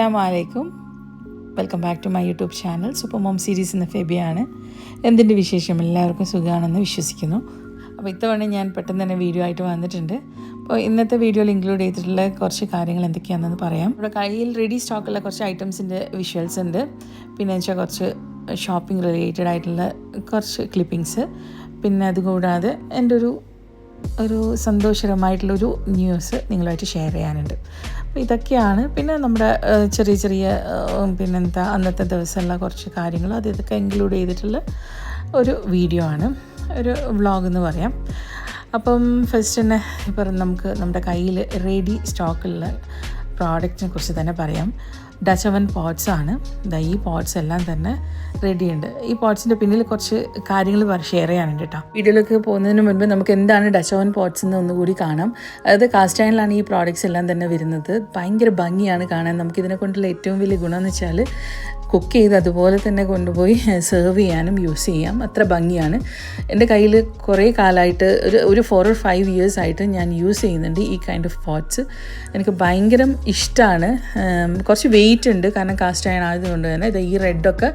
അസ്സലാമലൈക്കും. Welcome back to my YouTube channel. Super mom series എന്ന ഫെബിയാണ്. എന്തിൻ്റെ വിശേഷം? എല്ലാവർക്കും സുഖമാണെന്ന് വിശ്വസിക്കുന്നു. അപ്പോൾ ഇത്തവണ ഞാൻ പെട്ടെന്ന് തന്നെ വീഡിയോ ആയിട്ട് വന്നിട്ടുണ്ട്. അപ്പോൾ ഇന്നത്തെ വീഡിയോയിൽ ഇൻക്ലൂഡ് ചെയ്തിട്ടുള്ള കുറച്ച് കാര്യങ്ങൾ എന്തൊക്കെയാണെന്ന് പറയാം. നമ്മുടെ കയ്യിൽ റെഡി സ്റ്റോക്കുള്ള കുറച്ച് ഐറ്റംസിൻ്റെ വിഷ്വൽസ് ഉണ്ട്. പിന്നെ വെച്ചാൽ കുറച്ച് ഷോപ്പിംഗ് റിലേറ്റഡ് ആയിട്ടുള്ള കുറച്ച് ക്ലിപ്പിങ്സ്. പിന്നെ അതുകൂടാതെ എൻ്റെ ഒരു സന്തോഷകരമായിട്ടുള്ളൊരു ന്യൂസ് നിങ്ങളുമായിട്ട് ഷെയർ ചെയ്യാനുണ്ട്. അപ്പോൾ ഇതൊക്കെയാണ്. പിന്നെ നമ്മുടെ ചെറിയ പിന്നെന്താ അന്നത്തെ ദിവസമുള്ള കുറച്ച് കാര്യങ്ങൾ ഇതൊക്കെ ഇൻക്ലൂഡ് ചെയ്തിട്ടുള്ള ഒരു വീഡിയോ ആണ്, ഒരു വ്ളോഗ് എന്ന് പറയാം. അപ്പം ഫസ്റ്റ് തന്നെ ഇപ്പം നമുക്ക് നമ്മുടെ കയ്യിൽ റെഡി സ്റ്റോക്കുള്ള പ്രോഡക്റ്റിനെ കുറിച്ച് തന്നെ പറയാം. ഡച്ച് ഓവൻ പോട്ട്സ് ആണ്. ഈ പോട്ട്സ് എല്ലാം തന്നെ റെഡിയുണ്ട്. ഈ പോട്ട്സിൻ്റെ പിന്നിൽ കുറച്ച് കാര്യങ്ങൾ ഷെയർ ചെയ്യാനുണ്ട് കേട്ടോ. വീഡിയോയിലേക്ക് പോകുന്നതിന് മുൻപ് നമുക്ക് എന്താണ് ഡച്ച് ഓവൻ പോട്ട്സ് എന്ന് ഒന്നുകൂടി കാണാം. അതായത് കാസ്റ്റ് അയണിലാണ് ഈ പ്രോഡക്റ്റ്സ് എല്ലാം തന്നെ വരുന്നത്. ഭയങ്കര ഭംഗിയാണ് കാണാൻ. നമുക്കിതിനെ കൊണ്ടുള്ള ഏറ്റവും വലിയ ഗുണം എന്ന് വെച്ചാൽ കുക്ക് ചെയ്ത് അതുപോലെ തന്നെ കൊണ്ടുപോയി സെർവ് ചെയ്യാനും യൂസ് ചെയ്യാം. അത്ര ഭംഗിയാണ്. എൻ്റെ കയ്യിൽ കുറേ കാലമായിട്ട് ഒരു 4 or 5 years ആയിട്ട് ഞാൻ യൂസ് ചെയ്യുന്നുണ്ട് ഈ കൈൻഡ് ഓഫ് പോട്ട്സ്. എനിക്ക് ഭയങ്കര ഇഷ്ടമാണ്. കുറച്ച് വെയിറ്റ് ഉണ്ട്, കാരണം കാസ്റ്റ് അയൺ ആയതുകൊണ്ട് തന്നെ. ഈ റെഡൊക്കെ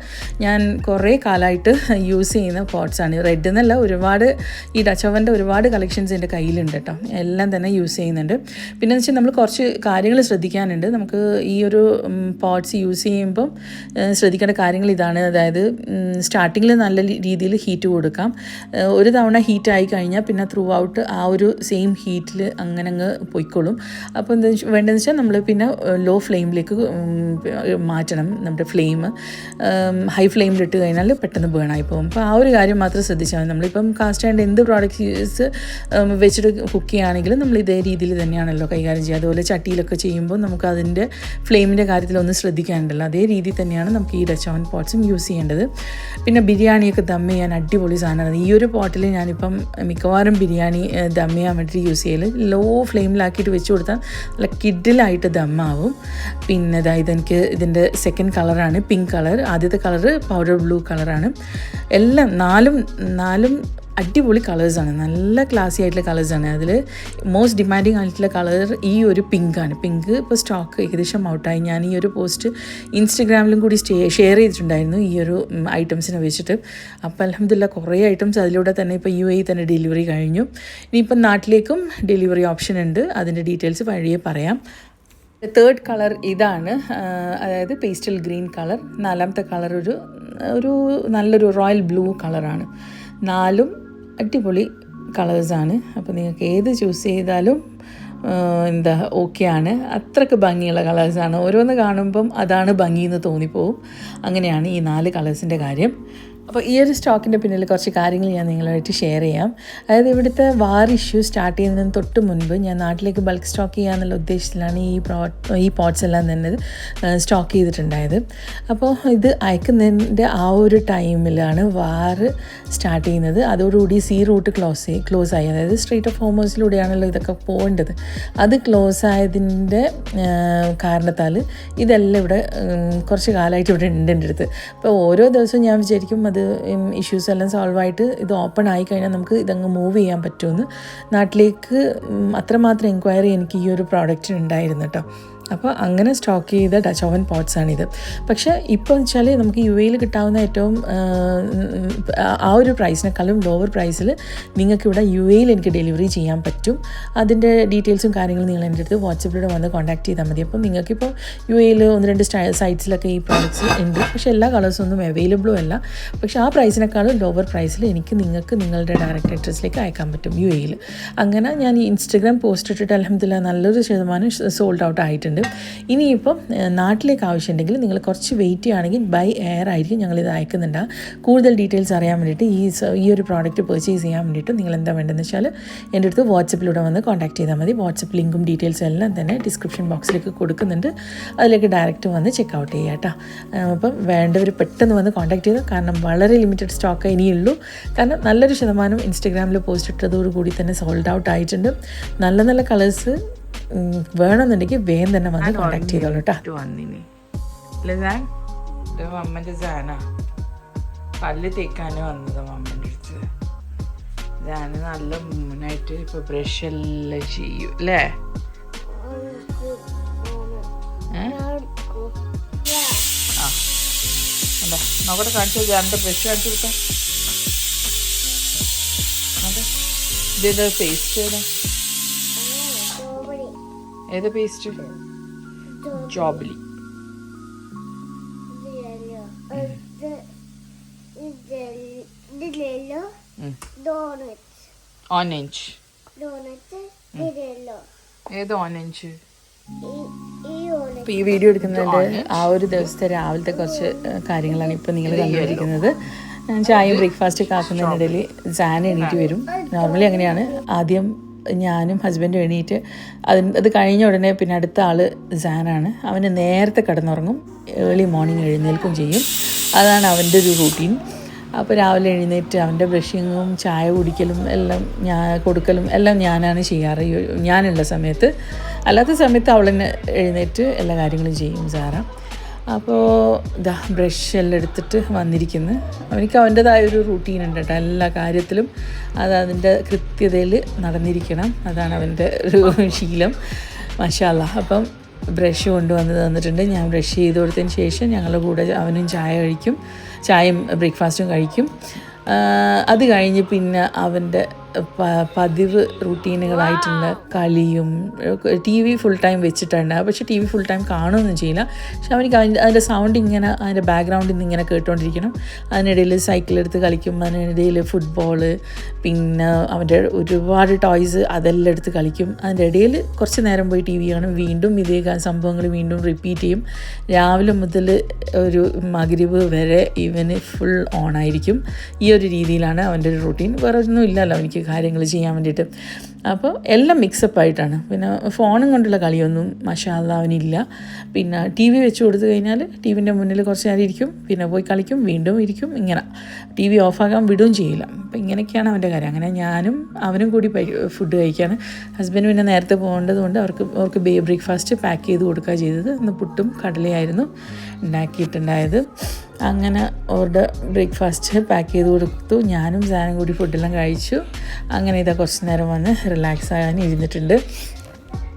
ഞാൻ കുറേ കാലമായിട്ട് യൂസ് ചെയ്യുന്ന പോട്ട്സാണ്. റെഡ് എന്നല്ല, ഒരുപാട് ഈ ഡച്ച് ഓവൻ്റെ ഒരുപാട് കളക്ഷൻസ് എൻ്റെ കയ്യിലുണ്ട് കേട്ടോ. എല്ലാം തന്നെ യൂസ് ചെയ്യുന്നുണ്ട്. പിന്നെ വെച്ചാൽ നമ്മൾ കുറച്ച് കാര്യങ്ങൾ ശ്രദ്ധിക്കാനുണ്ട്. നമുക്ക് ഈ ഒരു പോട്ട്സ് യൂസ് ചെയ്യുമ്പം ശ്രദ്ധിക്കേണ്ട കാര്യങ്ങൾ ഇതാണ്. അതായത് സ്റ്റാർട്ടിങ്ങിൽ നല്ല രീതിയിൽ ഹീറ്റ് കൊടുക്കാം. ഒരു തവണ ഹീറ്റായി കഴിഞ്ഞാൽ പിന്നെ ത്രൂ ഔട്ട് ആ ഒരു സെയിം ഹീറ്റിൽ അങ്ങനെ അങ്ങ് പൊയ്ക്കോളും. അപ്പോൾ എന്താ വേണ്ടതെന്ന് വെച്ചാൽ നമ്മൾ പിന്നെ ലോ ഫ്ലെയിമിലേക്ക് മാറ്റണം. നമ്മുടെ ഫ്ലെയിം ഹൈ ഫ്ലെയിമിലിട്ട് കഴിഞ്ഞാൽ പെട്ടെന്ന് ബേണായി പോകും. അപ്പോൾ ആ ഒരു കാര്യം മാത്രം ശ്രദ്ധിച്ചാൽ മതി. നമ്മളിപ്പം കാസ്റ്റ് ആൻഡ് എന്ത് പ്രോഡക്റ്റ്സ് വെച്ചിട്ട് കുക്ക് ചെയ്യുകയാണെങ്കിലും നമ്മൾ ഇതേ രീതിയിൽ തന്നെയാണല്ലോ കൈകാര്യം ചെയ്യുക. അതുപോലെ ചട്ടിയിലൊക്കെ ചെയ്യുമ്പോൾ നമുക്ക് അതിൻ്റെ ഫ്ലെയിമിൻ്റെ കാര്യത്തിലൊന്നും ശ്രദ്ധിക്കാനുണ്ടല്ലോ. അതേ രീതിയിൽ തന്നെയാണ് നമുക്ക് ഈ ഡച്ച് ഓവൻ പോട്ട്സും യൂസ് ചെയ്യേണ്ടത്. പിന്നെ ബിരിയാണിയൊക്കെ ദം ചെയ്യാൻ അടിപൊളി സാധനമാണ്. ഈ ഒരു പോട്ടിൽ ഞാനിപ്പം മിക്കവാറും ബിരിയാണി ദം ചെയ്യാൻ വേണ്ടിയിട്ട് യൂസ് ചെയ്യൽ. ലോ ഫ്ലെയിമിലാക്കിയിട്ട് വെച്ച് കൊടുത്താൽ നല്ല കിഡിലായിട്ട് ദമ്മാവും. പിന്നെ ഇതെനിക്ക് ഇതിൻ്റെ സെക്കൻഡ് കളറാണ് പിങ്ക് കളർ. ആദ്യത്തെ കളറ് പൗഡർ ബ്ലൂ കളറാണ്. എല്ലാം നാലും അടിപൊളി കളേഴ്സാണ്. നല്ല ക്ലാസി ആയിട്ടുള്ള കളേഴ്സാണ്. അതിൽ മോസ്റ്റ് ഡിമാൻഡിങ് ആയിട്ടുള്ള കളർ ഈ ഒരു പിങ്കാണ്. പിങ്ക് ഇപ്പോൾ സ്റ്റോക്ക് ഏകദേശം ഔട്ടായി. ഞാൻ ഈ ഒരു പോസ്റ്റ് ഇൻസ്റ്റഗ്രാമിലും കൂടി ഷെയർ ചെയ്തിട്ടുണ്ടായിരുന്നു ഈ ഒരു ഐറ്റംസിനെ വെച്ചിട്ട്. അപ്പോൾ അൽഹംദുലില്ലാ കുറേ ഐറ്റംസ് അതിലൂടെ തന്നെ ഇപ്പോൾ UAE തന്നെ ഡെലിവറി കഴിഞ്ഞു. ഇനിയിപ്പം നാട്ടിലേക്കും ഡെലിവറി ഓപ്ഷൻ ഉണ്ട്. അതിൻ്റെ ഡീറ്റെയിൽസ് വഴിയേ പറയാം. തേർഡ് കളർ ഇതാണ്, അതായത് പേസ്റ്റൽ ഗ്രീൻ കളർ. നാലാമത്തെ കളർ ഒരു നല്ലൊരു റോയൽ ബ്ലൂ കളറാണ്. നാലും അടിപൊളി കളേഴ്സാണ്. അപ്പോൾ നിങ്ങൾക്ക് ഏത് ചൂസ് ചെയ്താലും ഓക്കെയാണ്. അത്രയ്ക്ക് ഭംഗിയുള്ള കളേഴ്സാണ്. ഓരോന്ന് കാണുമ്പം അതാണ് ഭംഗിയെന്ന് തോന്നിപ്പോവും. അങ്ങനെയാണ് ഈ 4 കളേഴ്സിൻ്റെ കാര്യം. അപ്പോൾ ഈ ഒരു സ്റ്റോക്കിൻ്റെ പിന്നിൽ കുറച്ച് കാര്യങ്ങൾ ഞാൻ നിങ്ങളുമായിട്ട് ഷെയർ ചെയ്യാം. അതായത് ഇവിടുത്തെ വാർ ഇഷ്യൂ സ്റ്റാർട്ട് ചെയ്യുന്നതിന് തൊട്ട് മുൻപ് ഞാൻ നാട്ടിലേക്ക് ബൾക്ക് സ്റ്റോക്ക് ചെയ്യാന്നുള്ള ഉദ്ദേശത്തിലാണ് ഈ പോട്ട്സ് എല്ലാം തന്നെ സ്റ്റോക്ക് ചെയ്തിട്ടുണ്ടായത്. അപ്പോൾ ഇത് അയക്കുന്നതിൻ്റെ ആ ഒരു ടൈമിലാണ് വാർ സ്റ്റാർട്ട് ചെയ്യുന്നത്. അതോടുകൂടി സീ റൂട്ട് ക്ലോസ് ആയി. അതായത് സ്ട്രെയിറ്റ് ഓഫ് ഹോർമൂസിലൂടെയാണല്ലോ ഇതൊക്കെ പോകേണ്ടത്. അത് ക്ലോസ് ആയതിൻ്റെ കാരണത്താൽ ഇതെല്ലാം ഇവിടെ കുറച്ച് കാലമായിട്ട് ഇവിടെ ഉണ്ട് എൻ്റെ അടുത്ത്. അപ്പോൾ ഓരോ ദിവസവും ഞാൻ വിചാരിക്കും അത് ഇഷ്യൂസ് എല്ലാം സോൾവ് ആയിട്ട് ഇത് ഓപ്പൺ ആയി കഴിഞ്ഞാൽ നമുക്ക് ഇതങ്ങ് മൂവ് ചെയ്യാൻ പറ്റുമെന്ന്. നാട്ടിലേക്ക് അത്രമാത്രം എൻക്വയറി എനിക്ക് ഈ ഒരു പ്രോഡക്റ്റിന് ഉണ്ടായിരുന്നു കേട്ടോ. അപ്പോൾ അങ്ങനെ സ്റ്റോക്ക് ചെയ്ത ഡച്ച് ഓവൻ പോട്ട്സാണിത്. പക്ഷേ ഇപ്പോൾ വെച്ചാൽ നമുക്ക് UAEയിൽ കിട്ടാവുന്ന ഏറ്റവും ആ ഒരു പ്രൈസിനേക്കാളും ലോവർ പ്രൈസിൽ നിങ്ങൾക്കിവിടെ UAEയിൽ എനിക്ക് ഡെലിവറി ചെയ്യാൻ പറ്റും. അതിൻ്റെ ഡീറ്റെയിൽസും കാര്യങ്ങളും നിങ്ങൾ എൻ്റെ അടുത്ത് വാട്സപ്പിലൂടെ വന്ന് കോൺടാക്ട് ചെയ്താൽ മതി. അപ്പോൾ നിങ്ങൾക്കിപ്പോൾ UAEയിൽ 1-2 സൈറ്റ്സിലൊക്കെ ഈ പ്രോഡക്റ്റ്സ് ഉണ്ട്. പക്ഷേ എല്ലാ കളേഴ്സൊന്നും അവൈലബിളും അല്ല. പക്ഷേ ആ പ്രൈസിനേക്കാളും ലോവർ പ്രൈസിൽ നിങ്ങൾക്ക് നിങ്ങളുടെ ഡയറക്റ്റ് അഡ്രസ്സിലേക്ക് അയക്കാൻ പറ്റും UAEയിൽ. അങ്ങനെ ഞാൻ ഈ ഇൻസ്റ്റഗ്രാം പോസ്റ്റ് ഇട്ടിട്ട് അൽഹംദുലില്ലാ നല്ലൊരു ശതമാനം സോൾഡ് ഔട്ട് ആയിട്ടുണ്ട്. ഇനിയിപ്പം നാട്ടിലേക്ക് ആവശ്യമുണ്ടെങ്കിൽ നിങ്ങൾ കുറച്ച് വെയിറ്റ് ചെയ്യുകയാണെങ്കിൽ ബൈ എയർ ആയിരിക്കും ഞങ്ങളിത് അയക്കുന്നുണ്ട്. കൂടുതൽ ഡീറ്റെയിൽസ് അറിയാൻ വേണ്ടിയിട്ട് ഈ ഒരു പ്രോഡക്റ്റ് പർച്ചേസ് ചെയ്യാൻ വേണ്ടിയിട്ട് നിങ്ങൾ എന്താ വേണ്ടതെന്ന് വെച്ചാൽ എൻ്റെ അടുത്ത് വാട്സപ്പിലൂടെ വന്ന് കോൺടാക്ട് ചെയ്താൽ മതി. വാട്സപ്പ് ലിങ്കും ഡീറ്റെയിൽസും എല്ലാം തന്നെ ഡിസ്ക്രിപ്ഷൻ ബോക്സിലേക്ക് കൊടുക്കുന്നുണ്ട്. അതിലേക്ക് ഡയറക്റ്റ് വന്ന് ചെക്ക് ഔട്ട് ചെയ്യുക കേട്ടോ. അപ്പം വേണ്ടവർ പെട്ടെന്ന് വന്ന് കോൺടാക്ട് ചെയ്തു. കാരണം വളരെ ലിമിറ്റഡ് സ്റ്റോക്ക് ഇനിയുള്ളൂ. കാരണം നല്ലൊരു ശതമാനം ഇൻസ്റ്റഗ്രാമിൽ പോസ്റ്റ് ഇട്ടതോടുകൂടി തന്നെ സോൾഡ് ഔട്ട് ആയിട്ടുണ്ട്. നല്ല കളേഴ്സ് വേണമെന്നുണ്ടെങ്കിൽ വേഗം തന്നെ വന്ന് കോൺടാക്ട് ചെയ്തോളൂ കേട്ടോ. അമ്മൻ്റെ സാധന പല്ല് തേക്കാന് വന്നത് അമ്മൻ്റെ അടുത്ത്. ഞാൻ നല്ല മുന്നായിട്ട് ഇപ്പോൾ ബ്രഷ് എല്ലാം ചെയ്യും അല്ലേ? അല്ലേ നോക്കട്ടെ കാണിച്ചു ജാറിൻ്റെ ബ്രഷ് കാണിച്ചു കൊടുത്താൽ അതെ ഇതേതാ പേസ്റ്റ് ഏതാ പേസ്റ്റ് ജോബിലി ഓറഞ്ച് ഏത് ഓറഞ്ച് ഇപ്പോൾ ഈ വീഡിയോ എടുക്കുന്നതിൻ്റെ ആ ഒരു ദിവസത്തെ രാവിലത്തെ കുറച്ച് കാര്യങ്ങളാണ് ഇപ്പോൾ നിങ്ങൾ കണ്ടുപിടിക്കുന്നത്. ഞാൻ ചായയും ബ്രേക്ക്ഫാസ്റ്റൊക്കെ ആക്കുന്നതിനിടയിൽ സാൻ എണീറ്റ് വരും. നോർമലി അങ്ങനെയാണ്. ആദ്യം ഞാനും ഹസ്ബൻഡും എണീറ്റ് അത് കഴിഞ്ഞ ഉടനെ പിന്നെ അടുത്ത ആൾ സാനാണ്. അവന് നേരത്തെ കിടന്നുറങ്ങും, ഏർലി മോർണിംഗ് എഴുന്നേൽക്കും ചെയ്യും. അതാണ് അവൻ്റെ ഒരു റൂട്ടീൻ. അപ്പോൾ രാവിലെ എഴുന്നേറ്റ് അവൻ്റെ ബ്രഷിങ്ങും ചായ കുടിക്കലും എല്ലാം കൊടുക്കലും എല്ലാം ഞാനാണ് ചെയ്യാറ് ഞാനുള്ള സമയത്ത്. അല്ലാത്ത സമയത്ത് അവളെന്നെ എഴുന്നേറ്റ് എല്ലാ കാര്യങ്ങളും ചെയ്യും സാറ. അപ്പോൾ ഇതാ ബ്രഷ് എല്ലാം എടുത്തിട്ട് വന്നിരിക്കുന്നു. അവനിക്ക് അവൻ്റേതായൊരു റൂട്ടീൻ ഉണ്ട് കേട്ടോ. എല്ലാ കാര്യത്തിലും അതിൻ്റെ കൃത്യതയിൽ നടന്നിരിക്കണം. അതാണ് അവൻ്റെ ഒരു ശീലം. മാഷാ അല്ലാഹ്. അപ്പം ബ്രഷ് കൊണ്ടുവന്ന് തന്നിട്ടുണ്ട്. ഞാൻ ബ്രഷ് ചെയ്ത് കൊടുത്തതിന് ശേഷം ഞങ്ങളുടെ കൂടെ അവനും ചായയും ബ്രേക്ക്ഫാസ്റ്റും കഴിക്കും. അത് കഴിഞ്ഞ് പിന്നെ അവൻ്റെ പതിവ് റൂട്ടീനുകളായിട്ടുള്ള കളിയും ടി വി ഫുൾ ടൈം വെച്ചിട്ടുണ്ട്. പക്ഷേ ടി വി ഫുൾ ടൈം കാണുകയൊന്നും ചെയ്യില്ല. പക്ഷെ അവനിക്ക് അതിൻ്റെ സൗണ്ട് ഇങ്ങനെ അതിൻ്റെ ബാക്ക്ഗ്രൗണ്ടിൽ നിന്ന് ഇങ്ങനെ കേട്ടുകൊണ്ടിരിക്കണം. അതിനിടയിൽ സൈക്കിളെടുത്ത് കളിക്കും, അതിനിടയിൽ ഫുട്ബോള്, പിന്നെ അവൻ്റെ ഒരുപാട് ടോയ്സ് അതെല്ലാം എടുത്ത് കളിക്കും. അതിൻ്റെ ഇടയിൽ കുറച്ച് നേരം പോയി ടി വി കാണും. വീണ്ടും ഇതേ സംഭവങ്ങൾ വീണ്ടും റിപ്പീറ്റ് ചെയ്യും. രാവിലെ മുതൽ ഒരു മഗ്രിബ് വരെ ഇവന് ഫുൾ ഓണായിരിക്കും. ഈ ഒരു രീതിയിലാണ് അവൻ്റെ ഒരു റൂട്ടീൻ. വേറെ ഒന്നും ഇല്ലല്ലോ എനിക്ക് കാര്യങ്ങൾ ചെയ്യാൻ വേണ്ടിയിട്ട്. അപ്പോൾ എല്ലാം മിക്സപ്പ് ആയിട്ടാണ്. പിന്നെ ഫോണും കൊണ്ടുള്ള കളിയൊന്നും മാഷാ അല്ലാഹ് അവനില്ല. പിന്നെ ടി വി വെച്ച് കൊടുത്തു കഴിഞ്ഞാൽ ടി വിൻ്റെ മുന്നിൽ കുറച്ച് നേരം ഇരിക്കും, പിന്നെ പോയി കളിക്കും, വീണ്ടും ഇരിക്കും. ഇങ്ങനെ ടി വി ഓഫാക്കാൻ വിടുകയും ചെയ്യില്ല. അപ്പോൾ ഇങ്ങനെയൊക്കെയാണ് അവൻ്റെ കാര്യം. അങ്ങനെ ഞാനും അവനും കൂടി ഫുഡ് കഴിക്കുകയാണ്. ഹസ്ബൻഡ് പിന്നെ നേരത്തെ പോകേണ്ടത് കൊണ്ട് അവർക്ക് ബ്രേക്ക്ഫാസ്റ്റ് പാക്ക് ചെയ്ത് കൊടുക്കുക ചെയ്തത്. ഇന്ന് പുട്ടും കടലയായിരുന്നു ഉണ്ടാക്കിയിട്ടുണ്ടായത്. അങ്ങനെ അവരുടെ ബ്രേക്ക്ഫാസ്റ്റ് പാക്ക് ചെയ്ത് കൊടുത്തു. ഞാനും സാനും കൂടി ഫുഡെല്ലാം കഴിച്ചു. അങ്ങനെ ഇതാ കുറച്ച് നേരം വന്ന് റിലാക്സ് ആകാൻ ഇരുന്നിട്ടുണ്ട്.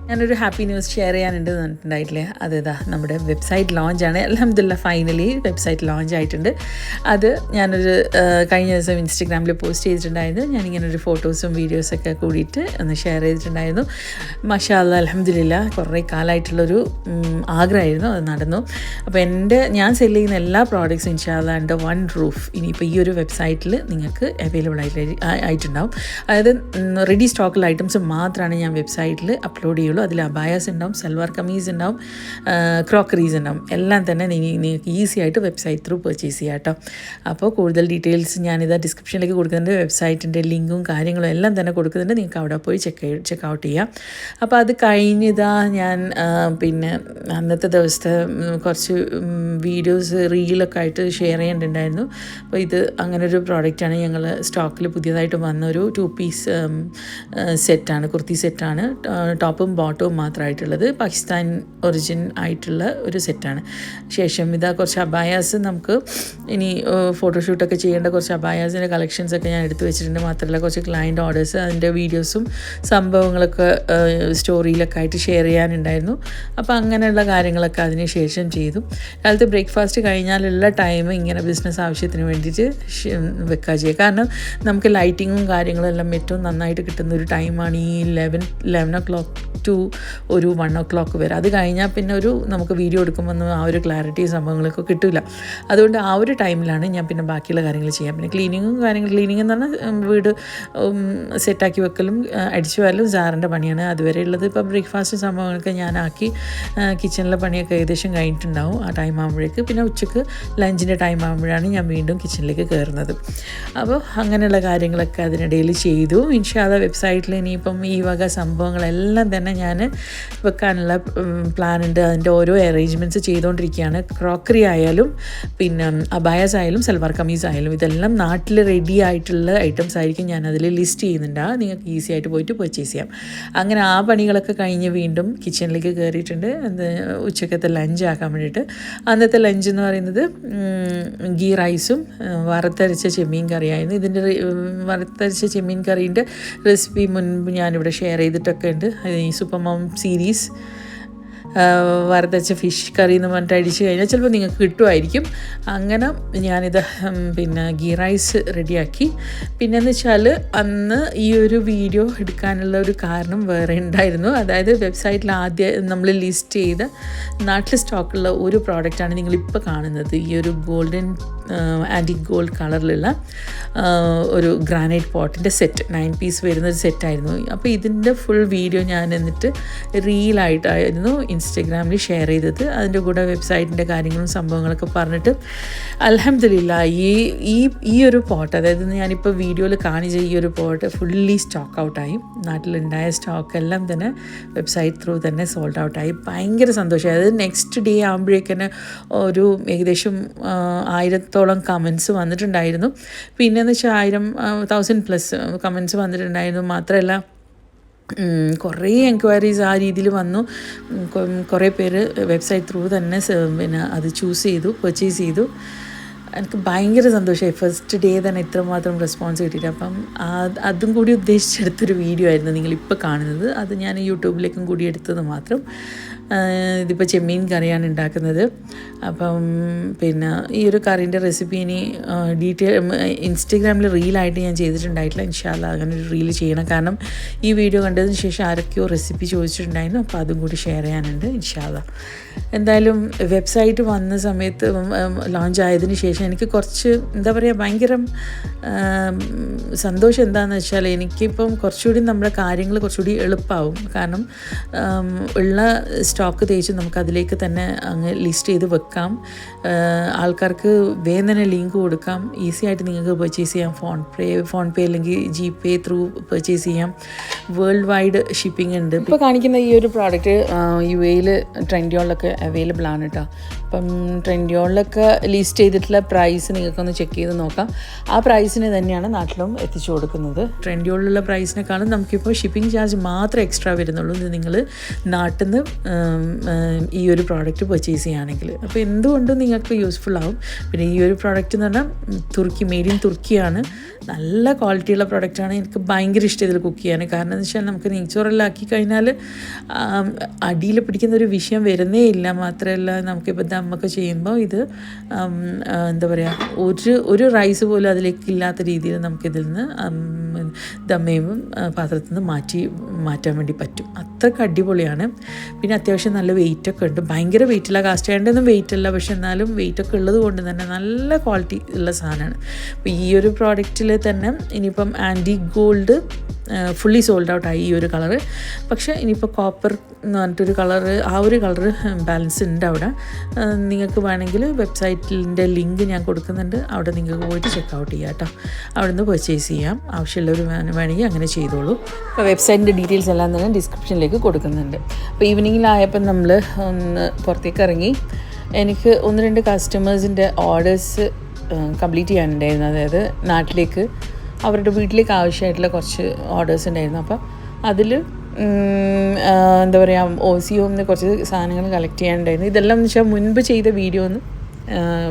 ഞാനൊരു ഹാപ്പി ന്യൂസ് ഷെയർ ചെയ്യാനുണ്ട് പറഞ്ഞിട്ടുണ്ടായിട്ടില്ലേ, അതേതാ നമ്മുടെ വെബ്സൈറ്റ് ലോഞ്ചാണ്. അൽഹംദുലില്ലാ ഫൈനലി വെബ്സൈറ്റ് ലോഞ്ച് ആയിട്ടുണ്ട്. അത് ഞാനൊരു കഴിഞ്ഞ ദിവസം ഇൻസ്റ്റഗ്രാമിൽ പോസ്റ്റ് ചെയ്തിട്ടുണ്ടായിരുന്നു. ഞാനിങ്ങനൊരു ഫോട്ടോസും വീഡിയോസൊക്കെ കൂടിയിട്ട് ഒന്ന് ഷെയർ ചെയ്തിട്ടുണ്ടായിരുന്നു. മാഷാ അല്ലാഹ് അൽഹംദുലില്ലാ കുറേ കാലമായിട്ടുള്ളൊരു ആഗ്രഹമായിരുന്നു, അത് നടന്നു. അപ്പോൾ ഞാൻ സെല് ചെയ്യുന്ന എല്ലാ പ്രോഡക്റ്റ്സും ഇൻഷാ അല്ലാഹ് അണ്ടർ വൺ റൂഫ് ഇനിയിപ്പോൾ ഈ ഒരു വെബ്സൈറ്റിൽ നിങ്ങൾക്ക് അവൈലബിൾ ആയിട്ടുണ്ടാവും. അതായത് റെഡി സ്റ്റോക്കുള്ള ഐറ്റംസ് മാത്രമാണ് ഞാൻ വെബ്സൈറ്റിൽ അപ്ലോഡ് ചെയ്യുള്ളൂ. അതിൽ അബായാസ് ഉണ്ടാവും, സൽവാർ കമീസ് ഉണ്ടാവും, ക്രോക്കറീസ് ഉണ്ടാവും. എല്ലാം തന്നെ നിങ്ങൾക്ക് ഈസി ആയിട്ട് വെബ്സൈറ്റ് ത്രൂ പർച്ചേസ് ചെയ്യാം കേട്ടോ. അപ്പോൾ കൂടുതൽ ഡീറ്റെയിൽസ് ഞാനിതാ ഡിസ്ക്രിപ്ഷനിലേക്ക് കൊടുക്കുന്നുണ്ട്. വെബ്സൈറ്റിൻ്റെ ലിങ്കും കാര്യങ്ങളും എല്ലാം തന്നെ കൊടുക്കുന്നുണ്ട്. നിങ്ങൾക്ക് അവിടെ പോയി ചെക്ക് ഔട്ട് ചെയ്യാം. അപ്പോൾ അത് കഴിഞ്ഞിതാ ഞാൻ പിന്നെ അന്നത്തെ ദിവസത്തെ കുറച്ച് വീഡിയോസ് റീലൊക്കെ ആയിട്ട് ഷെയർ ചെയ്യേണ്ടിണ്ടായിരുന്നു. അപ്പോൾ ഇത് അങ്ങനൊരു പ്രോഡക്റ്റാണ്. ഞങ്ങൾ സ്റ്റോക്കിൽ പുതിയതായിട്ട് വന്നൊരു 2 പീസ് സെറ്റാണ്, കുർത്തി സെറ്റാണ്. ടോപ്പും ബോട്ടവും മാത്രമായിട്ടുള്ളത്, പാകിസ്ഥാൻ ഒറിജിൻ ആയിട്ടുള്ള ഒരു സെറ്റാണ്. ശേഷം ഇതാ കുറച്ച് അബായാസ്, നമുക്ക് ഇനി ഫോട്ടോഷൂട്ടൊക്കെ ചെയ്യേണ്ട കുറച്ച് അബായാസിൻ്റെ കളക്ഷൻസൊക്കെ ഞാൻ എടുത്തു വെച്ചിട്ടുണ്ട്. മാത്രമല്ല കുറച്ച് ക്ലയൻറ്റ് ഓർഡേഴ്സ്, അതിൻ്റെ വീഡിയോസും സംഭവങ്ങളൊക്കെ സ്റ്റോറിയിലൊക്കെ ആയിട്ട് ഷെയർ ചെയ്യാനുണ്ടായിരുന്നു. അപ്പോൾ അങ്ങനെയുള്ള കാര്യങ്ങളൊക്കെ അതിന് ശേഷം ചെയ്തു. കാലത്ത് ബ്രേക്ക്ഫാസ്റ്റ് കഴിഞ്ഞാലുള്ള ടൈം ഇങ്ങനെ ബിസിനസ് ആവശ്യത്തിന് വേണ്ടിയിട്ട് വെക്കുക ചെയ്യുക. കാരണം നമുക്ക് ലൈറ്റിങ്ങും കാര്യങ്ങളും എല്ലാം ഏറ്റവും നന്നായിട്ട് കിട്ടുന്ന ഒരു ടൈമാണ് ഈ 11 o'clock ടു ഒരു 1 o'clock വരെ. അത് കഴിഞ്ഞാൽ പിന്നെ നമുക്ക് വീഡിയോ എടുക്കുമ്പോൾ ആ ഒരു ക്ലാരിറ്റി സംഭവങ്ങളൊക്കെ കിട്ടില്ല. അതുകൊണ്ട് ആ ഒരു ടൈമിലാണ് ഞാൻ പിന്നെ ബാക്കിയുള്ള കാര്യങ്ങൾ ചെയ്യാം. പിന്നെ ക്ലീനിങ് എന്ന് പറഞ്ഞാൽ വീട് സെറ്റാക്കി വെക്കലും അടിച്ചു വരലും സാറിൻ്റെ പണിയാണ്. അതുവരെ ഉള്ളത് ഇപ്പോൾ ബ്രേക്ക്ഫാസ്റ്റ് സംഭവങ്ങളൊക്കെ ഞാനാക്കി കിച്ചണിലെ പണിയൊക്കെ ഏകദേശം കഴിഞ്ഞിട്ടുണ്ടാവും ആ ടൈം ആകുമ്പോഴേക്ക്. പിന്നെ ഉച്ചയ്ക്ക് ലഞ്ചിൻ്റെ ടൈം ആകുമ്പോഴാണ് ഞാൻ വീണ്ടും കിച്ചണിലേക്ക് കയറുന്നത്. അപ്പോൾ അങ്ങനെയുള്ള കാര്യങ്ങളൊക്കെ അതിനിടയിൽ ചെയ്തു. ഇൻഷാ അല്ലാഹ് വെബ്സൈറ്റിൽ ഇനിയിപ്പം ഈ വക സംഭവങ്ങളെല്ലാം തന്നെ ഞാൻ വെക്കാനുള്ള പ്ലാനുണ്ട്. അതിൻ്റെ ഓരോ അറേഞ്ച്മെൻറ്റ്സ് ചെയ്തുകൊണ്ടിരിക്കുകയാണ്. ക്രോക്കറി ആയാലും പിന്നെ അബായാസ് ആയാലും സൽവാർ കമീസ് ആയാലും ഇതെല്ലാം നാട്ടിൽ റെഡി ആയിട്ടുള്ള ഐറ്റംസ് ആയിരിക്കും ഞാൻ അതിൽ ലിസ്റ്റ് ചെയ്യുന്നുണ്ട്. നിങ്ങൾക്ക് ഈസി ആയിട്ട് പോയിട്ട് പർച്ചേസ് ചെയ്യാം. അങ്ങനെ ആ പണികളൊക്കെ കഴിഞ്ഞ് വീണ്ടും കിച്ചണിലേക്ക് കയറിയിട്ടുണ്ട്. ഉച്ചക്കത്തെ ലഞ്ച് ആക്കാൻ വേണ്ടിയിട്ട്. അന്നത്തെ ലഞ്ച് എന്ന് പറയുന്നത് ഗീ റൈസും വറുത്തരച്ച ചെമ്മീൻ കറിയായിരുന്നു. ഇതിൻ്റെ വറുത്തരച്ച ചെമ്മീൻ കറീൻ്റെ റെസിപ്പി മുൻപ് ഞാനിവിടെ ഷെയർ ചെയ്തിട്ടൊക്കെ ഉണ്ട്. ഈ സൂപ്പർ മോം സീരീസ് വറുത്തച്ച ഫിഷ് കറി എന്ന് പറഞ്ഞിട്ട് അടിച്ച് കഴിഞ്ഞാൽ ചിലപ്പോൾ നിങ്ങൾക്ക് കിട്ടുമായിരിക്കും. അങ്ങനെ ഞാനിത് പിന്നെ ഗീ റൈസ് റെഡിയാക്കി. പിന്നെയെന്ന് വെച്ചാൽ അന്ന് ഈ ഒരു വീഡിയോ എടുക്കാനുള്ള ഒരു കാരണം വേറെ ഉണ്ടായിരുന്നു. അതായത് വെബ്സൈറ്റിൽ ആദ്യം നമ്മൾ ലിസ്റ്റ് ചെയ്ത നാട്ടിൽ സ്റ്റോക്കുള്ള ഒരു പ്രോഡക്റ്റാണ് നിങ്ങളിപ്പോൾ കാണുന്നത്. ഈ ഒരു ഗോൾഡൻ ആൻറ്റിക് ഗോൾഡ് കളറിലുള്ള ഒരു ഗ്രാനൈറ്റ് പോട്ടിൻ്റെ സെറ്റ് 9 പീസ് വരുന്നൊരു സെറ്റായിരുന്നു. അപ്പോൾ ഇതിൻ്റെ ഫുൾ വീഡിയോ ഞാൻ എന്നിട്ട് റീലായിട്ടായിരുന്നു ഇൻസ്റ്റഗ്രാമിൽ ഷെയർ ചെയ്തത്. അതിൻ്റെ കൂടെ വെബ്സൈറ്റിൻ്റെ കാര്യങ്ങളും സംഭവങ്ങളൊക്കെ പറഞ്ഞിട്ട് അൽഹംദുലില്ലാഹ് ഈ ഒരു പോട്ട്, അതായത് ഞാനിപ്പോൾ വീഡിയോയിൽ കാണിച്ച ഈ ഒരു പോട്ട് ഫുള്ളി സ്റ്റോക്ക് ഔട്ടായി. നാട്ടിലുണ്ടായ സ്റ്റോക്കെല്ലാം തന്നെ വെബ്സൈറ്റ് ത്രൂ തന്നെ സോൾഡ് ഔട്ടായി. ഭയങ്കര സന്തോഷമായി. അതായത് നെക്സ്റ്റ് ഡേ ആകുമ്പോഴേക്കന്നെ ഒരു ഏകദേശം 1000-ഓളം കമൻസ് വന്നിട്ടുണ്ടായിരുന്നു. പിന്നെയെന്ന് വെച്ചാൽ 1000+ കമൻസ് വന്നിട്ടുണ്ടായിരുന്നു. മാത്രമല്ല കുറേ എൻക്വയറീസ് ആ രീതിയിൽ വന്നു. കുറേ പേര് വെബ്സൈറ്റ് ത്രൂ തന്നെ പിന്നെ അത് പർച്ചേസ് ചെയ്തു. എനിക്ക് ഭയങ്കര സന്തോഷമായി. ഫസ്റ്റ് ഡേ തന്നെ ഇത്രമാത്രം റെസ്പോൺസ് കിട്ടിയിട്ട്. അപ്പം അതും കൂടി ഉദ്ദേശിച്ചെടുത്തൊരു വീഡിയോ ആയിരുന്നു നിങ്ങളിപ്പോൾ കാണുന്നത്. അത് ഞാൻ യൂട്യൂബിലേക്കും കൂടി എടുത്തത് മാത്രം. ഇതിപ്പോൾ ചെമ്മീൻ കറിയാണ് ഉണ്ടാക്കുന്നത്. അപ്പം പിന്നെ ഈ ഒരു കറീൻ്റെ റെസിപ്പി ഇനി ഇൻസ്റ്റഗ്രാമിൽ റീലായിട്ട് ഞാൻ ചെയ്തിട്ടുണ്ടായിട്ടില്ല. ഇൻഷാ അല്ലാഹ് അങ്ങനെ ഒരു റീൽ ചെയ്യണം. കാരണം ഈ വീഡിയോ കണ്ടതിന് ശേഷം ആരൊക്കെയോ റെസിപ്പി ചോദിച്ചിട്ടുണ്ടായിരുന്നു. അപ്പോൾ അതും കൂടി ഷെയർ ചെയ്യാനുണ്ട് ഇൻഷാ അല്ലാഹ്. എന്തായാലും വെബ്സൈറ്റ് വന്ന സമയത്ത് ലോഞ്ച് ആയതിനു ശേഷം എനിക്ക് കുറച്ച് എന്താ പറയുക ഭയങ്കര സന്തോഷം. എന്താണെന്ന് വെച്ചാൽ എനിക്കിപ്പം കുറച്ചുകൂടി നമ്മുടെ കാര്യങ്ങൾ കുറച്ചുകൂടി എളുപ്പമാവും. കാരണം ഉള്ള സ്റ്റോക്ക് തേച്ച് നമുക്ക് അതിലേക്ക് തന്നെ അങ്ങ് ലിസ്റ്റ് ചെയ്ത് വെക്കാം. ആൾക്കാർക്ക് വേഗം തന്നെ ലിങ്ക് കൊടുക്കാം. ഈസി ആയിട്ട് നിങ്ങൾക്ക് പർച്ചേസ് ചെയ്യാം. ഫോൺ പേ അല്ലെങ്കിൽ GPay ത്രൂ പർച്ചേസ് ചെയ്യാം. വേൾഡ് വൈഡ് ഷിപ്പിംഗ് ഉണ്ട്. ഇപ്പോൾ കാണിക്കുന്ന ഈ ഒരു പ്രോഡക്റ്റ് UAE ട്രെൻഡിയോളിലൊക്കെ അവൈലബിൾ ആണ് കേട്ടോ. അപ്പം ട്രെൻഡിയോളിലൊക്കെ ലിസ്റ്റ് ചെയ്തിട്ടുള്ള പ്രൈസ് നിങ്ങൾക്കൊന്ന് ചെക്ക് ചെയ്ത് നോക്കാം. ആ പ്രൈസിന് തന്നെയാണ് നാട്ടിലും എത്തിച്ചു കൊടുക്കുന്നത്. ട്രെൻഡിയോളിലുള്ള പ്രൈസിനേക്കാളും നമുക്കിപ്പോൾ ഷിപ്പിംഗ് ചാർജ് മാത്രമേ എക്സ്ട്രാ വരുന്നുള്ളൂ ഇത് നിങ്ങൾ നാട്ടിൽ നിന്ന് ഈ ഒരു പ്രോഡക്റ്റ് പർച്ചേസ് ചെയ്യുകയാണെങ്കിൽ. അപ്പോൾ എന്തുകൊണ്ടും നിങ്ങൾക്ക് യൂസ്ഫുൾ ആവും. പിന്നെ ഈ ഒരു പ്രോഡക്റ്റ് എന്ന് പറഞ്ഞാൽ മെയ്ഡ് ഇൻ തുർക്കിയാണ്. നല്ല ക്വാളിറ്റിയുള്ള പ്രോഡക്റ്റാണ്. എനിക്ക് ഭയങ്കര ഇഷ്ടം ഇതിൽ കുക്ക് ചെയ്യാൻ. കാരണം എന്ന് വെച്ചാൽ നമുക്ക് നെയ്ച്ചോറെല്ലാം ആക്കി കഴിഞ്ഞാൽ അടിയിൽ പിടിക്കുന്ന ഒരു വിഷയം വരുന്നേ ഇല്ല. മാത്രമല്ല നമുക്കിപ്പോൾ ദമ്മൊക്കെ ചെയ്യുമ്പോൾ ഇത് എന്താ പറയുക ഒരു റൈസ് പോലും അതിലേക്ക് ഇല്ലാത്ത രീതിയിൽ നമുക്കിതിൽ നിന്ന് ദമ്മയും പാത്രത്തിൽ നിന്ന് മാറ്റാൻ വേണ്ടി പറ്റും. അത്രയ്ക്ക് അടിപൊളിയാണ്. പിന്നെ അത്യാവശ്യം നല്ല വെയിറ്റൊക്കെ ഉണ്ട്. ഭയങ്കര വെയിറ്റില്ല. കാസ്റ്റ് അയണിൻ്റെയൊന്നും വെയിറ്റ് അല്ല. പക്ഷെ എന്നാലും വെയിറ്റൊക്കെ ഉള്ളത് കൊണ്ട് തന്നെ നല്ല ക്വാളിറ്റി ഉള്ള സാധനമാണ്. അപ്പോൾ ഈ ഒരു പ്രോഡക്റ്റിൽ തന്നെ ഇനിയിപ്പം ആൻറ്റിക് ഗോൾഡ് ഫുള്ളി സോൾഡ് ഔട്ടായി ഈ ഒരു കളറ്. പക്ഷേ ഇനിയിപ്പോൾ കോപ്പർ എന്ന് പറഞ്ഞിട്ടൊരു കളറ്, ആ ഒരു കളറ് ബാലൻസ് ഉണ്ട് അവിടെ. നിങ്ങൾക്ക് വേണമെങ്കിൽ വെബ്സൈറ്റിൻ്റെ ലിങ്ക് ഞാൻ കൊടുക്കുന്നുണ്ട്. അവിടെ നിങ്ങൾക്ക് പോയിട്ട് ചെക്കൗട്ട് ചെയ്യാം കേട്ടോ. അവിടെ നിന്ന് പർച്ചേസ് ചെയ്യാം. ആവശ്യമുള്ളവർ വേണമെങ്കിൽ അങ്ങനെ ചെയ്തോളൂ. അപ്പോൾ വെബ്സൈറ്റിൻ്റെ ഡീറ്റെയിൽസ് എല്ലാം തന്നെ ഡിസ്ക്രിപ്ഷനിലേക്ക് കൊടുക്കുന്നുണ്ട്. അപ്പോൾ ഈവനിങ്ങിലായപ്പോൾ നമ്മൾ ഒന്ന് പുറത്തേക്ക് ഇറങ്ങി. എനിക്ക് 1-2 കസ്റ്റമേഴ്സിൻ്റെ ഓർഡേഴ്സ് കംപ്ലീറ്റ് ചെയ്യാനുണ്ടായിരുന്നു. അതായത് നാട്ടിലേക്ക് അവരുടെ വീട്ടിലേക്ക് ആവശ്യമായിട്ടുള്ള കുറച്ച് ഓർഡേഴ്സ് ഉണ്ടായിരുന്നു. അപ്പോൾ അതിൽ എന്താ പറയുക OCOന്ന് കുറച്ച് സാധനങ്ങൾ കളക്ട് ചെയ്യാനുണ്ടായിരുന്നു. ഇതെല്ലാം എന്ന് വെച്ചാൽ മുൻപ് ചെയ്ത വീഡിയോന്ന്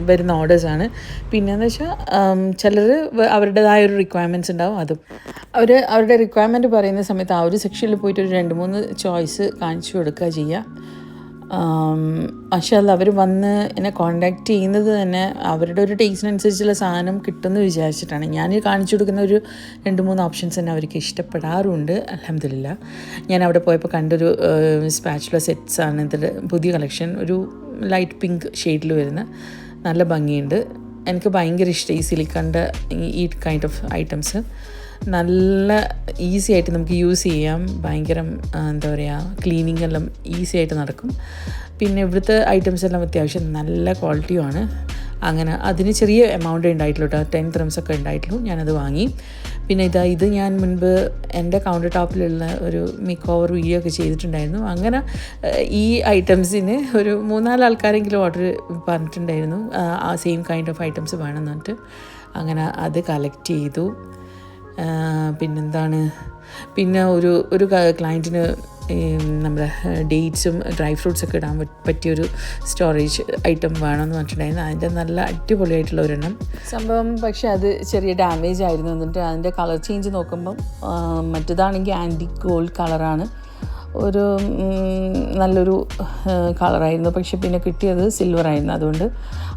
വരുന്ന ഓർഡേഴ്സാണ്. പിന്നെയെന്ന് വെച്ചാൽ ചിലർ അവരുടേതായ ഒരു റിക്വയർമെൻറ്റ്സ് ഉണ്ടാവും. അതും അവരുടെ റിക്വയർമെൻറ്റ് പറയുന്ന സമയത്ത് ആ ഒരു സെക്ഷനിൽ പോയിട്ട് ഒരു 2-3 ചോയ്സ് കാണിച്ചു കൊടുക്കുക ചെയ്യുക. മാഷാ അല്ലാഹ് അവർ വന്ന് എന്നെ കോൺടാക്റ്റ് ചെയ്യുന്നത് തന്നെ അവരുടെ ഒരു ടേസ്റ്റിനനുസരിച്ചുള്ള സാധനം കിട്ടുമെന്ന് വിചാരിച്ചിട്ടാണ്. ഞാൻ കാണിച്ചു കൊടുക്കുന്ന ഒരു 2-3 ഓപ്ഷൻസ് തന്നെ അവർക്ക് ഇഷ്ടപ്പെടാറുണ്ട്. അൽഹംദുലില്ലാഹ്. ഞാൻ അവിടെ പോയപ്പോൾ കണ്ടൊരു സ്പാച്ചുല സെറ്റ്സാണ് ഇതിൻ്റെ പുതിയ കളക്ഷൻ. ഒരു ലൈറ്റ് പിങ്ക് ഷെയ്ഡിൽ വരുന്ന നല്ല ഭംഗിയുണ്ട്. എനിക്ക് ഭയങ്കര ഇഷ്ടം ഈ സിലിക്കണിൻ്റെ ഈ കൈൻഡ് ഓഫ് ഐറ്റംസ്. നല്ല ഈസി ആയിട്ട് നമുക്ക് യൂസ് ചെയ്യാം. ഭയങ്കര എന്താ പറയുക ക്ലീനിങ് എല്ലാം ഈസി ആയിട്ട് നടക്കും. പിന്നെ ഇവിടുത്തെ ഐറ്റംസ് എല്ലാം അത്യാവശ്യം നല്ല ക്വാളിറ്റിയുമാണ്. അങ്ങനെ അതിന് ചെറിയ എമൗണ്ട് ഉണ്ടായിട്ടുള്ളൂ കേട്ടോ. 10 dirhams ഒക്കെ ഉണ്ടായിട്ടുള്ളൂ. ഞാനത് വാങ്ങി. പിന്നെ ഇത് ഞാൻ മുൻപ് എൻ്റെ കൗണ്ടർ ടോപ്പിലുള്ള ഒരു മേക്ക് ഓവർ വീഡിയോ ഒക്കെ ചെയ്തിട്ടുണ്ടായിരുന്നു. അങ്ങനെ ഈ ഐറ്റംസിന് ഒരു 3-4 ആൾക്കാരെങ്കിലും ഓർഡർ പറഞ്ഞിട്ടുണ്ടായിരുന്നു. ആ സെയിം കൈൻഡ് ഓഫ് ഐറ്റംസ് വേണമെന്ന് പറഞ്ഞിട്ട്. അങ്ങനെ അത് കളക്ട് ചെയ്തു. പിന്നെന്താണ്, പിന്നെ ഒരു ക്ലയൻറ്റിന് നമ്മുടെ ഡേറ്റ്സും ഡ്രൈ ഫ്രൂട്ട്സൊക്കെ ഇടാൻ പറ്റിയൊരു സ്റ്റോറേജ് ഐറ്റം വേണമെന്ന് പറഞ്ഞിട്ടുണ്ടായിരുന്നു. അതിൻ്റെ നല്ല അടിപൊളിയായിട്ടുള്ള ഒരെണ്ണം സംഭവം. പക്ഷേ അത് ചെറിയ ഡാമേജ് ആയിരുന്നു. എന്നിട്ട് അതിൻ്റെ കളർ ചേഞ്ച് നോക്കുമ്പം മറ്റേതാണെങ്കിൽ ആൻറ്റിക് ഗോൾഡ് കളറാണ്. ഒരു നല്ലൊരു കളറായിരുന്നു. പക്ഷെ പിന്നെ കിട്ടിയത് സിൽവറായിരുന്നു. അതുകൊണ്ട്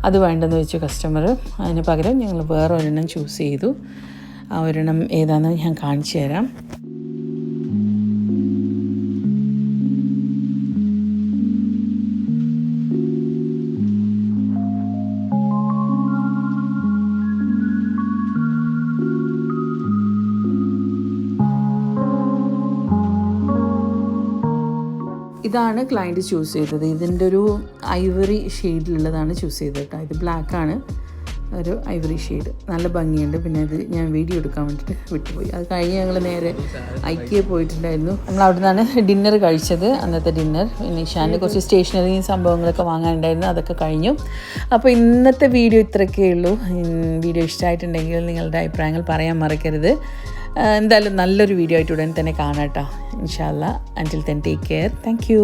അത് വേണ്ടെന്ന് വെച്ചു കസ്റ്റമർ. അതിന് പകരം ഞങ്ങൾ വേറെ ഒരെണ്ണം ചൂസ് ചെയ്തു. ആ ഒരെണ്ണം ഏതാണെന്ന് ഞാൻ കാണിച്ചു തരാം. ഇതാണ് ക്ലയൻറ്റ് ചൂസ് ചെയ്തത്. ഇതിൻ്റെ ഒരു ഐവറി ഷെയ്ഡിലുള്ളതാണ് ചൂസ് ചെയ്തത് കേട്ടോ. ഇത് ബ്ലാക്കാണ്, ഒരു ഐവറി ഷെയ്ഡ്. നല്ല ഭംഗിയുണ്ട്. പിന്നെ ഇത് ഞാൻ വീഡിയോ എടുക്കാൻ വേണ്ടിയിട്ട് വിട്ടുപോയി. അത് കഴിഞ്ഞ് ഞങ്ങൾ നേരെ ഐക്യ പോയിട്ടുണ്ടായിരുന്നു. നമ്മൾ അവിടെ നിന്നാണ് ഡിന്നർ കഴിച്ചത്, അന്നത്തെ ഡിന്നർ. പിന്നെ ഇഷാൻ്റെ കുറച്ച് സ്റ്റേഷനറിയും സംഭവങ്ങളൊക്കെ വാങ്ങാനുണ്ടായിരുന്നു, അതൊക്കെ കഴിഞ്ഞു. അപ്പോൾ ഇന്നത്തെ വീഡിയോ ഇത്രയൊക്കെ ഉള്ളൂ. വീഡിയോ ഇഷ്ടമായിട്ടുണ്ടെങ്കിൽ നിങ്ങളുടെ അഭിപ്രായങ്ങൾ പറയാൻ മറക്കരുത്. എന്തായാലും നല്ലൊരു വീഡിയോ ആയിട്ട് ഉടൻ തന്നെ കാണാം കേട്ടോ. ഇൻഷാ അല്ലാ. Until then take care. Thank U.